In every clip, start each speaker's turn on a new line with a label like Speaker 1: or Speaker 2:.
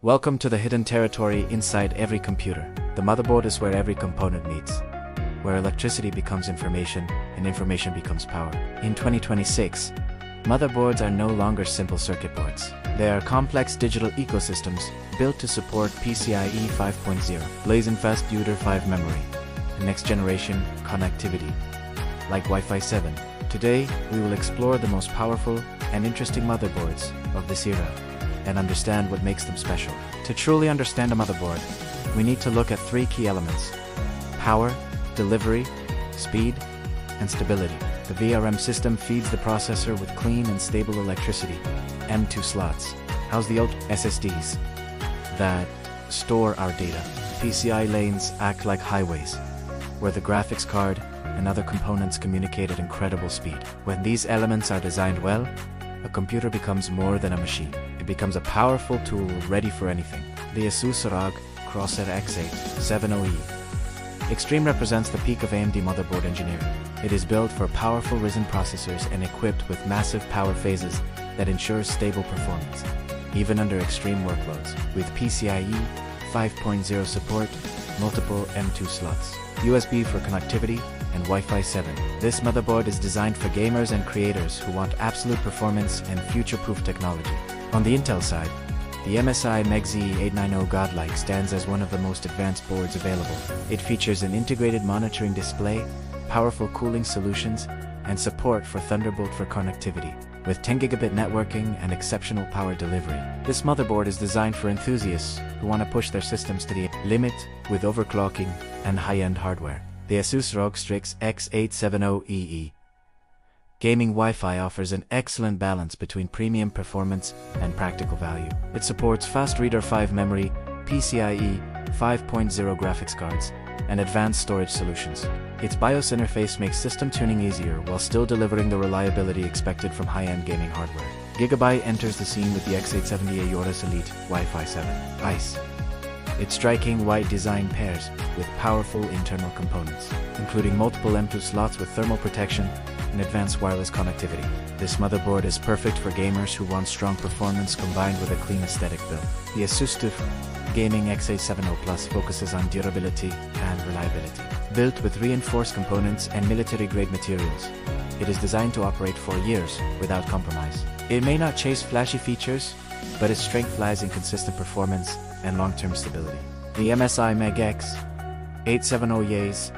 Speaker 1: Welcome to the hidden territory inside every computer. The motherboard is where every component meets, where electricity becomes information and information becomes power. In 2026, motherboards are no longer simple circuit boards. They are complex digital ecosystems built to support PCIe 5.0, blazing-fast DDR5 memory, and next-generation connectivity, like Wi-Fi 7. Today, we will explore the most powerful and interesting motherboards of this era and understand what makes them special. To truly understand a motherboard, we need to look at three key elements: power, delivery, speed, and stability. The VRM system feeds the processor with clean and stable electricity. M2 slots house the old SSDs that store our data. PCI lanes act like highways, where the graphics card and other components communicate at incredible speed. When these elements are designed well, a computer becomes more than a machine. It becomes a powerful tool ready for anything. The Asus ROG Crosshair X8 70E Extreme represents the peak of AMD motherboard engineering. It is built for powerful Ryzen processors and equipped with massive power phases that ensures stable performance, even under extreme workloads. With PCIe 5.0 support, multiple M2 slots, USB for connectivity, and Wi-Fi 7. This motherboard is designed for gamers and creators who want absolute performance and future-proof technology. On the Intel side, the MSI MEG-Z890 Godlike stands as one of the most advanced boards available. It features an integrated monitoring display, powerful cooling solutions, and support for Thunderbolt for connectivity, with 10 gigabit networking and exceptional power delivery. This motherboard is designed for enthusiasts who want to push their systems to the limit with overclocking and high-end hardware. The Asus ROG Strix X870EE Gaming Wi-Fi offers an excellent balance between premium performance and practical value. It supports fast DDR5 memory, PCIe 5.0 graphics cards, and advanced storage solutions. Its BIOS interface makes system tuning easier while still delivering the reliability expected from high-end gaming hardware. Gigabyte enters the scene with the X870 Aorus Elite Wi-Fi 7 ICE. Its striking white design pairs with powerful internal components, including multiple M2 slots with thermal protection and advanced wireless connectivity. This motherboard is perfect for gamers who want strong performance combined with a clean aesthetic build. The Asus TUF Gaming X870 Plus focuses on durability and reliability. Built with reinforced components and military-grade materials, it is designed to operate for years without compromise. It may not chase flashy features, but its strength lies in consistent performance and long-term stability. The MSI MEG-X 870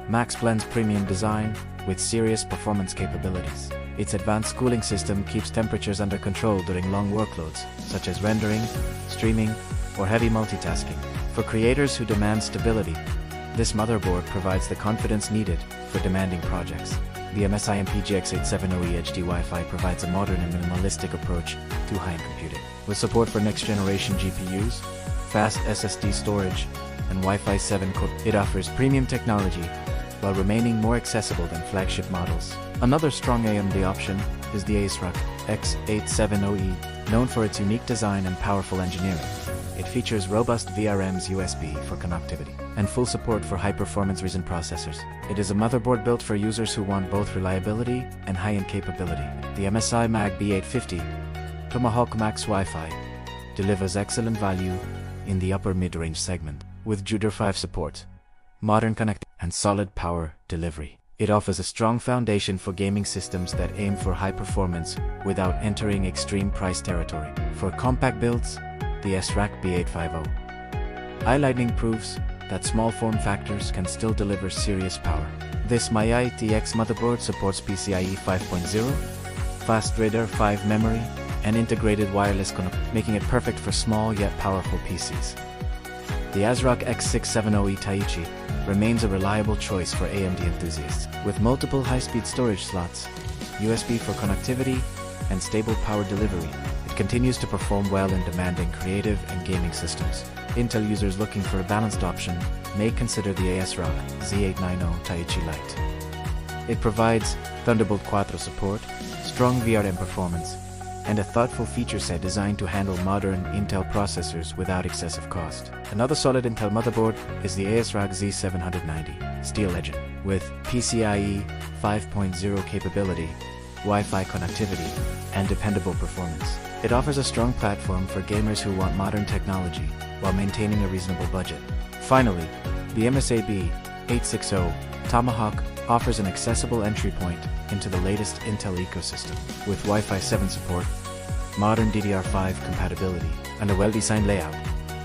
Speaker 1: Max blends premium design with serious performance capabilities. Its advanced cooling system keeps temperatures under control during long workloads, such as rendering, streaming, or heavy multitasking. For creators who demand stability, this motherboard provides the confidence needed for demanding projects. The MSI MPG X870E HD Wi-Fi provides a modern and minimalistic approach to high-end computing. With support for next-generation GPUs, fast SSD storage, and Wi-Fi 7 core, it offers premium technology while remaining more accessible than flagship models. Another strong AMD option is the ASRock X870E, known for its unique design and powerful engineering. It features robust VRMs USB for connectivity and full support for high-performance Ryzen processors. It is a motherboard built for users who want both reliability and high-end capability. The MSI MAG B850 Tomahawk Max Wi-Fi delivers excellent value in the upper mid-range segment. With DDR5 support, modern connectivity, and solid power delivery, it offers a strong foundation for gaming systems that aim for high performance without entering extreme price territory. For compact builds, the SRAC B850 highlighting proves that small form factors can still deliver serious power. This MyITX motherboard supports PCIe 5.0, fast DDR5 memory, and integrated wireless connectivity, making it perfect for small yet powerful PCs. The ASRock X670E Taichi remains a reliable choice for AMD enthusiasts. With multiple high-speed storage slots, USB for connectivity, and stable power delivery, it continues to perform well in demanding creative and gaming systems. Intel users looking for a balanced option may consider the ASRock Z890 Taichi Lite. It provides Thunderbolt Quattro support, strong VRM performance, and a thoughtful feature set designed to handle modern Intel processors without excessive cost. Another solid Intel motherboard is the ASRock Z790 Steel Legend. With PCIe 5.0 capability Wi-Fi connectivity, and dependable performance. It offers a strong platform for gamers who want modern technology while maintaining a reasonable budget. Finally, the MSAB 860 Tomahawk offers an accessible entry point into the latest Intel ecosystem. With Wi-Fi 7 support, modern DDR5 compatibility, and a well-designed layout,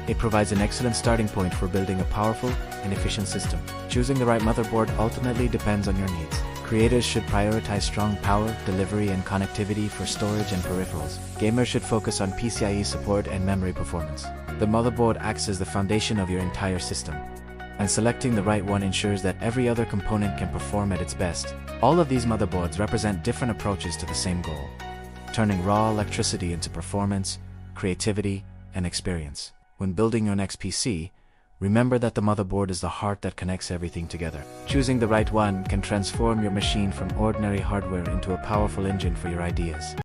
Speaker 1: it provides an excellent starting point for building a powerful and efficient system. Choosing the right motherboard ultimately depends on your needs. Creators should prioritize strong power, delivery, and connectivity for storage and peripherals. Gamers should focus on PCIe support and memory performance. The motherboard acts as the foundation of your entire system, and selecting the right one ensures that every other component can perform at its best. All of these motherboards represent different approaches to the same goal, turning raw electricity into performance, creativity, and experience. When building your next PC, remember that the motherboard is the heart that connects everything together. Choosing the right one can transform your machine from ordinary hardware into a powerful engine for your ideas.